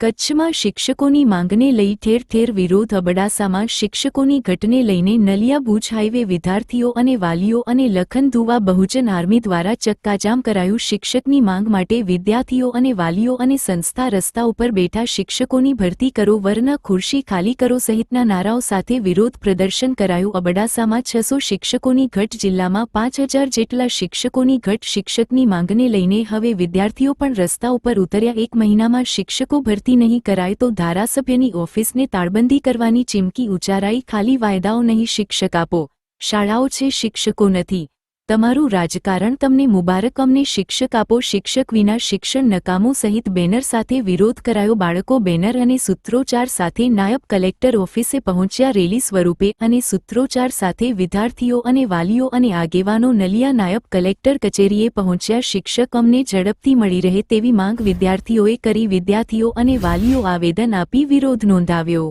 કચ્છમાં શિક્ષકોની માંગને લઈ ઠેર ઠેર વિરોધ। અબડાસામાં શિક્ષકોની ઘટને લઈને નલિયા ભુજ હાઈવે વિદ્યાર્થીઓ અને વાલીઓ અને લખનધુવા બહુજન આર્મી દ્વારા ચક્કાજામ કરાયું। શિક્ષકની માંગ માટે વિદ્યાર્થીઓ અને વાલીઓ અને સંસ્થા રસ્તા ઉપર બેઠા। શિક્ષકોની ભરતી કરો વરના ખુરશી ખાલી કરો સહિતના નારાઓ સાથે વિરોધ પ્રદર્શન કરાયું। અબડાસામાં 600 શિક્ષકોની ઘટ, જિલ્લામાં 5000 જેટલા શિક્ષકોની ઘટ। શિક્ષકની માંગને લઈને હવે વિદ્યાર્થીઓ પણ રસ્તા ઉપર ઉતર્યા। 1 મહિનામાં શિક્ષકો ભરતી नहीं कराय तो धारासभ्यनी ऑफिसने ताळबंदी करवानी चीमकी उच्चाराई। खाली वायदाओ नहीं, शिक्षक आपो। शाळाओ छे, शिक्षको नथी। तमारू राजकारण तमने मुबारक, अमने शिक्षक आपो। शिक्षक विना शिक्षण नकामो सहित बेनर साथे विरोध करायो। बाळको बेनर अने सूत्रोच्चार साथे नायब कलेक्टर ऑफिसे पहोंच्या। रेली स्वरूपे अने सूत्रोच्चार साथे विद्यार्थीओ अने वालीओ अने आगेवानो नलिया नायब कलेक्टर कचेरीए पहोंच्या। शिक्षक अमने झड़पथी मळी रहे तेवी मांग विद्यार्थीओए करी। विद्यार्थीओ अने वालीओ आवेदन आपी विरोध नोंधाव्यो।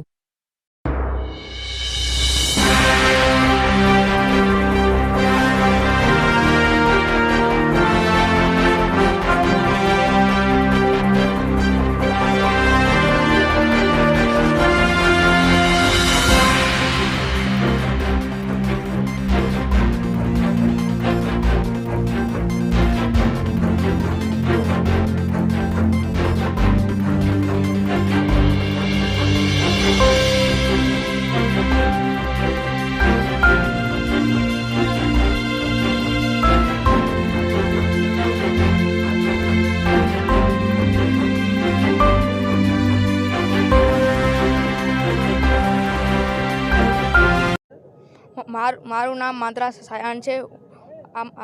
मारू नाम मंत्रा सायन है।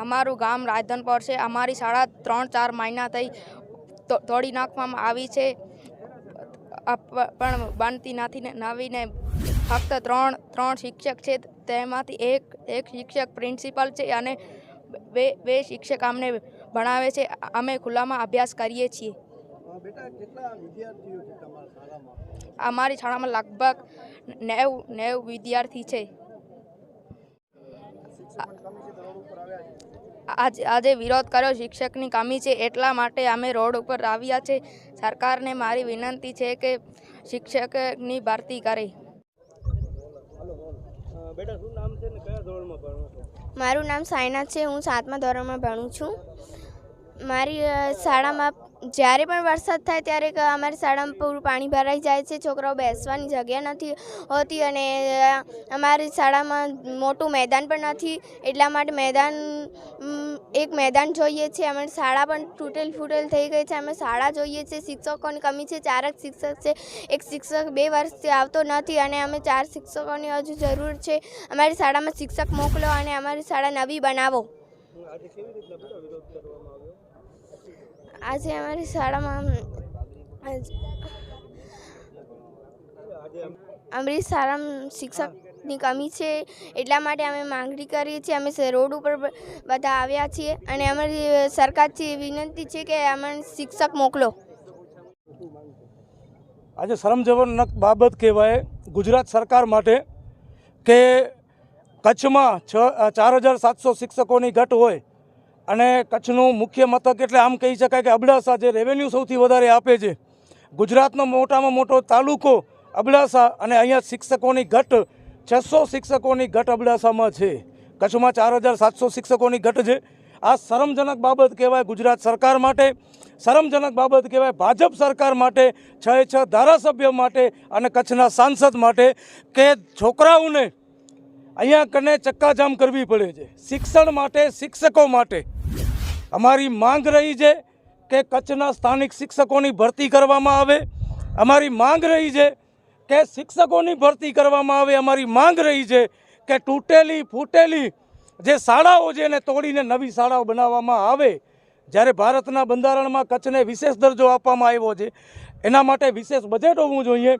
अमारू गाम राजधनपुर है। अमारी शाळा 3-4 महीना थई तोड़ी नाखवामां आवी छे, पण बनती नथी। नवी ने फक्त 3 शिक्षक है, तेमांथी एक शिक्षक प्रिंसिपल है अने बे शिक्षक अमने भणावे छे। अमे खुल्लामां अभ्यास करीए छीए। अमारी शाळामां लगभग 90 विद्यार्थी है। આજે વિરોધ કર્યો। શિક્ષકની કમી છે એટલા માટે અમે રોડ ઉપર આવ્યા છે। સરકારને મારી વિનંતી છે કે શિક્ષકની ભરતી કરે। મારું નામ સાયનાથ છે। હું 7મા ધોરણમાં ભણું છું। મારી શાળામાં જ્યારે પણ વરસાદ થાય ત્યારે અમારી શાળામાં પૂરું પાણી ભરાઈ જાય છે। છોકરાઓ બેસવાની જગ્યા નથી હોતી અને અમારી શાળામાં મોટું મેદાન પણ નથી, એટલા માટે એક મેદાન જોઈએ છે। અમારી શાળા પણ તૂટેલ ફૂટેલ થઈ ગઈ છે। અમે શાળા જોઈએ છે। શિક્ષકોની કમી છે। 4 જ શિક્ષક છે। એક શિક્ષક 2 વર્ષથી આવતો નથી અને અમે 4 શિક્ષકોની હજુ જરૂર છે। અમારી શાળામાં શિક્ષક મોકલો અને અમારી શાળા નવી બનાવો। આજે અમારી શાળામાં અમારી શાળામાં શિક્ષકની કમી છે એટલા માટે અમે માંગણી કરીએ છીએ। અમે રોડ ઉપર બધા આવ્યા છીએ અને અમારી સરકારથી વિનંતી છે કે અમને શિક્ષક મોકલો। આજે શરમજનક બાબત કહેવાય ગુજરાત સરકાર માટે કે કચ્છમાં 4700 શિક્ષકોની ઘટ હોય અને કચ્છનું મુખ્ય મથક એટલે આમ કહી શકાય કે અબડાસા જે રેવન્યુ સૌથી વધારે આપે છે। ગુજરાતનો મોટામાં મોટો તાલુકો અબડાસા અને અહીંયા શિક્ષકોની ઘટ 600 શિક્ષકોની ઘટ અબડાસામાં છે। કચ્છમાં 4700 શિક્ષકોની ઘટ છે। આ શરમજનક બાબત કહેવાય ગુજરાત સરકાર માટે, શરમજનક બાબત કહેવાય ભાજપ સરકાર માટે, 6 ધારાસભ્ય માટે અને કચ્છના સાંસદ માટે કે છોકરાઓને અહીંયા કને ચક્કાજામ કરવી પડે છે શિક્ષણ માટે, શિક્ષકો માટે। અમારી માંગ રહી છે કે કચ્છના સ્થાનિક શિક્ષકોની ભરતી કરવામાં આવે। અમારી માંગ રહી છે કે શિક્ષકોની ભરતી કરવામાં આવે। અમારી માંગ રહી છે કે તૂટેલી ફૂટેલી જે શાળાઓ છે એને તોડીને નવી શાળાઓ બનાવવામાં આવે। જ્યારે ભારતના બંધારણમાં કચ્છને વિશેષ દરજ્જો આપવામાં આવ્યો છે એના માટે વિશેષ બજેટ હોવું જોઈએ।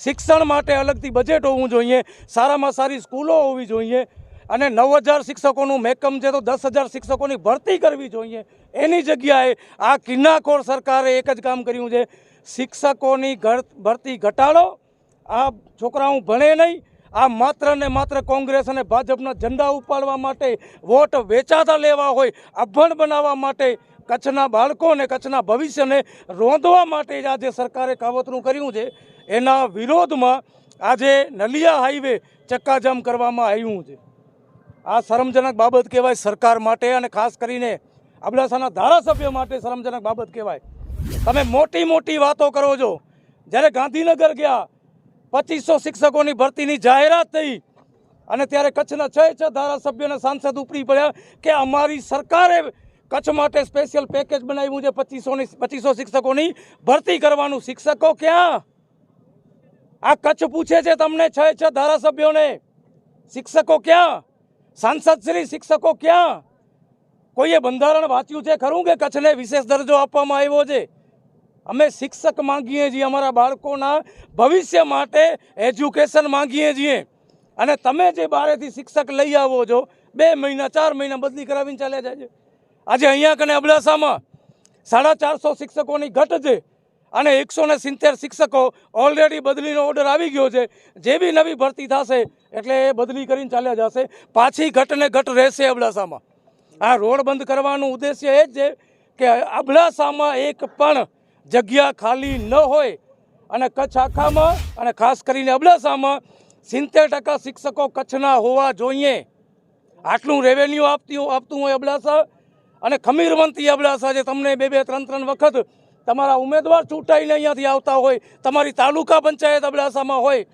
શિક્ષણ માટે અલગથી બજેટ હોવું જોઈએ। સારામાં સારી સ્કૂલો હોવી જોઈએ અને 9000 શિક્ષકોનું મહેકમ છે તો 10000 શિક્ષકોની ભરતી કરવી જોઈએ। એની જગ્યાએ આ કિન્નાખોર સરકારે એક જ કામ કર્યું છે, શિક્ષકોની ભરતી ઘટાડો। આ છોકરાઓ ભણે નહીં। આ માત્ર ને માત્ર કોંગ્રેસ અને ભાજપના ઝંડા ઉપાડવા માટે, વોટ વેચાતા લેવા હોય, અભણ બનાવવા માટે કચ્છના બાળકો અને કચ્છના ભવિષ્યને રોંધવા માટે જ આજે સરકારે કાવતરું કર્યું છે. એના વિરોધમાં આજે નલિયા હાઈવે ચક્કાજામ કરવામાં આવ્યું છે. આ શરમજનક બાબત કહેવાય સરકાર માટે, અને ખાસ કરીને અબડાસાના ધારાસભ્ય માટે શરમજનક બાબત કહેવાય. તમે મોટી મોટી વાતો કરો છો. જ્યારે ગાંધીનગર ગયા 2500 શિક્ષકોની ભરતીની જાહેરાત થઈ અને ત્યારે કચ્છના 6 ધારાસભ્યોના સાંસદ ઉપરી પડ્યા કે અમારી સરકારે કચ્છ માટે સ્પેશિયલ પેકેજ બનાવ્યું છે 2500 શિક્ષકોની ભરતી કરવાનું. શિક્ષકો ક્યાં? આ કચ્છ પૂછે છે તમને, 6 ધારાસભ્યોને, શિક્ષકો ક્યાં? સાંસદ શ્રી, શિક્ષકો ક્યાં? કોઈએ બંધારણ વાંચ્યું છે ખરું કે કચ્છને વિશેષ દરજ્જો આપવામાં આવ્યો છે? અમે શિક્ષક માંગીએ છીએ, અમારા બાળકોના ભવિષ્ય માટે એજ્યુકેશન માંગીએ છીએ. અને તમે જે બહારેથી શિક્ષક લઈ આવો છો, 2 મહિના 4 મહિના બદલી કરાવીને ચાલ્યા જાય છે. આજે અહીંયા કને અબડાસામાં 450 શિક્ષકોની ઘટ છે અને 170 શિક્ષકો ઓલરેડી બદલીનો ઓર્ડર આવી ગયો છે. જે બી નવી ભરતી થશે એટલે એ બદલી કરીને ચાલ્યા જશે. પાછી ઘટને ઘટ રહેશે અબડાસામાં. આ રોડ બંધ કરવાનું ઉદ્દેશ્ય એ જ છે કે અબડાસામાં એક પણ જગ્યા ખાલી ન હોય અને કચ્છ આખામાં અને ખાસ કરીને અબડાસામાં 70% શિક્ષકો કચ્છના હોવા જોઈએ. આટલું રેવન્યુ આપતું હોય અબડાસા, અને ખમીરવંતી અબડાસા જે તમને 2-3 વખત તમારા ઉમેદવાર ચૂંટાઈને અહીંયાથી આવતા હોય, તમારી તાલુકા પંચાયત અબડાસામાં હોય.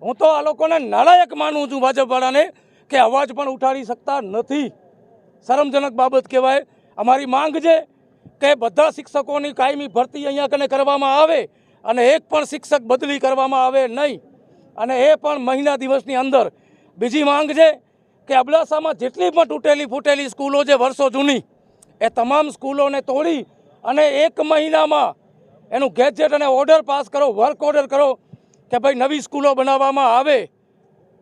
હું તો આ લોકોને નાલાયક માનું છું, ભાજપવાળાને, કે અવાજ પણ ઉઠાડી શકતા નથી. શરમજનક બાબત કહેવાય. અમારી માંગ છે કે બધા શિક્ષકોની કાયમી ભરતી અહીંયા કને કરવામાં આવે અને એક પણ શિક્ષક બદલી કરવામાં આવે નહીં, અને એ પણ મહિના દિવસની અંદર. બીજી માંગ છે કે અબડાસામાં જેટલી પણ તૂટેલી ફૂટેલી સ્કૂલો છે વર્ષો જૂની, એ તમામ સ્કૂલોને તોડી અને 1 મહિનામાં એનું ગેજેટ અને ઓર્ડર પાસ કરો, વર્ક ઓર્ડર કરો કે ભાઈ નવી સ્કૂલો બનાવવામાં આવે.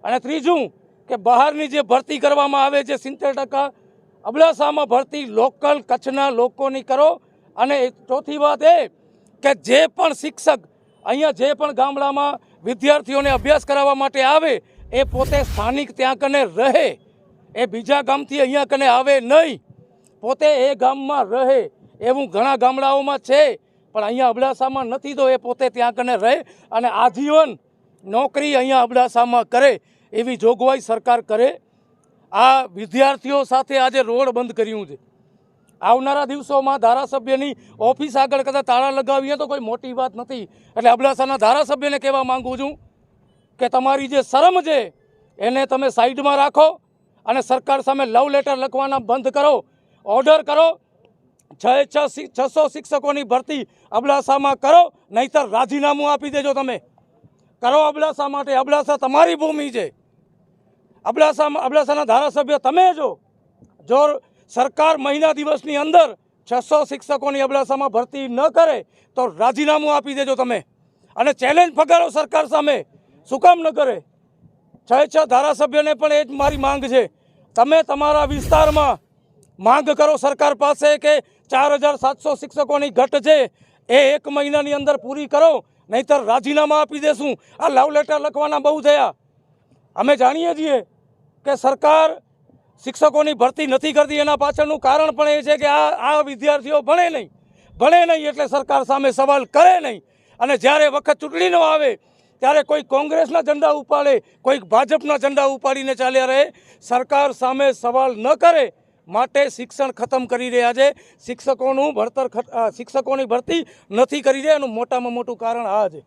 અને ત્રીજું કે બહારની જે ભરતી કરવામાં આવે છે 70%, અબડાસામાં ભરતી લોકલ કચ્છના લોકોની કરો. અને ચોથી વાત એ કે જે પણ શિક્ષક અહીંયા જે પણ ગામડામાં વિદ્યાર્થીઓને અભ્યાસ કરાવવા માટે આવે એ પોતે સ્થાનિક ત્યાં કને રહે, એ બીજા ગામથી અહીંયા કને આવે નહીં, પોતે એ ગામમાં રહે. એવું ઘણા ગામડાઓમાં છે પણ અહીંયા અબડાસામાં નથી, તો એ પોતે ત્યાં કને રહે અને આજીવન નોકરી અહીંયા અબડાસામાં કરે એવી જોગવાઈ સરકાર કરે. આ વિદ્યાર્થીઓ સાથે આજે રોડ બંધ કર્યું છે. આવનારા દિવસોમાં ધારાસભ્યની ઓફિસ આગળ કદાચ તાળા લગાવીએ તો કોઈ મોટી વાત નથી. એટલે અબડાસાના ધારાસભ્યને કહેવા માગું છું કે તમારી જે શરમ છે એને તમે સાઈડમાં રાખો અને સરકાર સામે લવ લેટર લખવાના બંધ કરો, ઓર્ડર કરો. 600 શિક્ષકોની ભરતી અબડાસામાં કરો, નહીંતર રાજીનામું આપી દેજો. તમે કરો અબડાસા માટે. અબડાસા તમારી ભૂમિ છે. અબડાસાના ધારાસભ્ય તમે જો સરકાર મહિના દિવસની અંદર 600 શિક્ષકોની અબડાસામાં ભરતી ન કરે તો રાજીનામું આપી દેજો તમે, અને ચેલેન્જ ફગાડો સરકાર સામે. શું કામ ન કરે? 6 ધારાસભ્યોને પણ એ જ મારી માંગ છે. તમે તમારા વિસ્તારમાં માંગ કરો સરકાર પાસે કે 4700 શિક્ષકોની ઘટ છે એ 1 મહિનાની અંદર પૂરી કરો, નહીંતર રાજીનામા આપી દેશું. આ લવ લેટર લખવાના બહુ થયા. અમે જાણીએ છીએ કે સરકાર શિક્ષકોની ભરતી નથી કરતી. એના પાછળનું કારણ પણ એ છે કે આ વિદ્યાર્થીઓ ભણે નહીં એટલે સરકાર સામે સવાલ કરે નહીં. અને જ્યારે વખત ચૂંટણીનો આવે ત્યારે કોઈ કોંગ્રેસના ઝંડા ઉપાડે, કોઈ ભાજપના ઝંડા ઉપાડીને ચાલ્યા રહે. સરકાર સામે સવાલ ન કરે માટે શિક્ષણ ખતમ કરી રહ્યા છે. શિક્ષકોની ભરતી નથી કરી રહ્યા. એનું મોટામાં મોટું કારણ આ છે.